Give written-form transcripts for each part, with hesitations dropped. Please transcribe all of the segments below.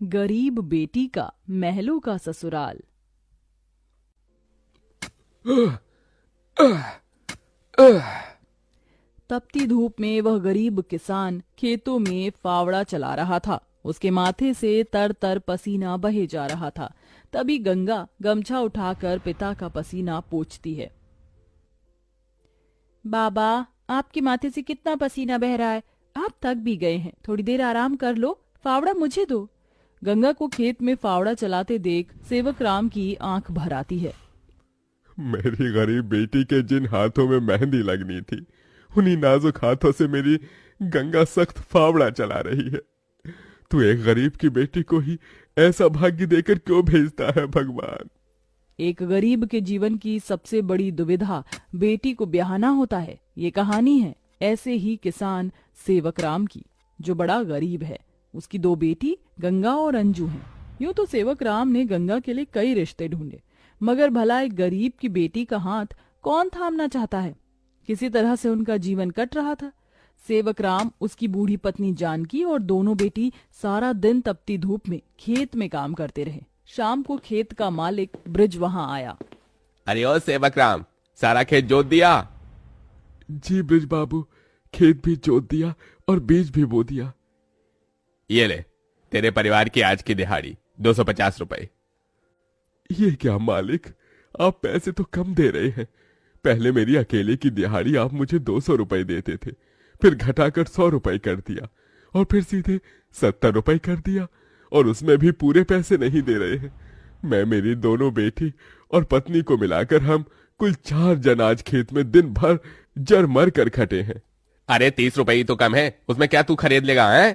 गरीब बेटी का महलों का ससुराल। तपती धूप में वह गरीब किसान खेतों में फावड़ा चला रहा था। उसके माथे से तर तर पसीना बहे जा रहा था। तभी गंगा गमछा उठाकर पिता का पसीना पोंछती है। बाबा, आपके माथे से कितना पसीना बह रहा है। आप थक भी गए हैं, थोड़ी देर आराम कर लो। फावड़ा मुझे दो। गंगा को खेत में फावड़ा चलाते देख सेवक राम की आंख भर आती है। मेरी गरीब बेटी के जिन हाथों में मेहंदी लगनी थी, उन्हीं नाजुक हाथों से मेरी गंगा सख्त फावड़ा चला रही है। तू एक गरीब की बेटी को ही ऐसा भाग्य देकर क्यों भेजता है भगवान? एक गरीब के जीवन की सबसे बड़ी दुविधा बेटी को ब्याहना होता है। ये कहानी है ऐसे ही किसान सेवक राम की, जो बड़ा गरीब है। उसकी दो बेटी गंगा और अंजू हैं। यूं तो सेवक राम ने गंगा के लिए कई रिश्ते ढूंढे, मगर भला एक गरीब की बेटी का हाथ कौन थामना चाहता है। किसी तरह से उनका जीवन कट रहा था। सेवक राम, उसकी बूढ़ी पत्नी जानकी और दोनों बेटी सारा दिन तपती धूप में खेत में काम करते रहे। शाम को खेत का मालिक ब्रिज वहां आया। अरे ओ सेवक राम, सारा खेत जोत दिया? जी ब्रिज बाबू, खेत भी जोत दिया और बीज भी बो दिया। ये ले, तेरे परिवार की आज की दिहाड़ी 250 रुपए। ये क्या मालिक, आप पैसे तो कम दे रहे हैं। पहले मेरी अकेले की दिहाड़ी आप मुझे 200 रुपए देते थे, फिर घटाकर 100 रुपए कर दिया और फिर सीधे 70 रुपए कर दिया, और उसमें भी पूरे पैसे नहीं दे रहे हैं। मैं, मेरी दोनों बेटी और पत्नी को मिलाकर हम कुल 4 जन आज खेत में दिन भर जर मर कर खटे हैं। अरे 30 रुपए ही तो कम है, उसमें क्या तू खरीद लेगा? है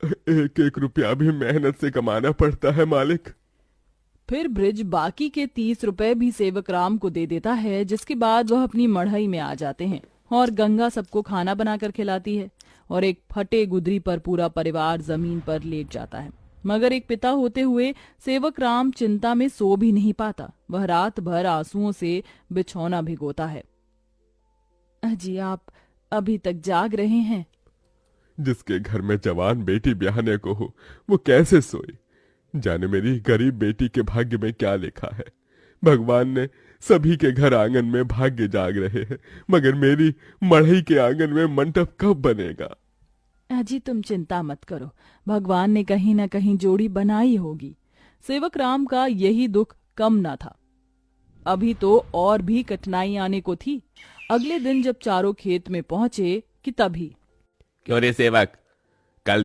एक एक रुपया भी मेहनत से कमाना पड़ता है मालिक। फिर ब्रिज बाकी के 30 रुपए भी सेवक राम को दे देता है, जिसके बाद वह अपनी मढ़ई में आ जाते हैं और गंगा सबको खाना बनाकर खिलाती है और एक फटे गुदरी पर पूरा परिवार जमीन पर लेट जाता है। मगर एक पिता होते हुए सेवक राम चिंता में सो भी नहीं पाता। वह रात भर आंसुओं से बिछौना भिगोता है। अजी, आप अभी तक जाग रहे हैं? जिसके घर में जवान बेटी ब्याहने को हो, वो कैसे सोए? जाने मेरी गरीब बेटी के भाग्य में क्या लिखा है। भगवान ने सभी के घर आंगन में भाग्य जाग रहे हैं, मगर मेरी मढ़ई के आंगन में मंडप कब बनेगा? अजी, तुम चिंता मत करो, भगवान ने कहीं न कहीं जोड़ी बनाई होगी। सेवक राम का यही दुख कम न था। अभी तो और भी कठिनाई आने को थी। अगले दिन जब चारों खेत में पहुंचे कि तभी क्यों रे सेवक, कल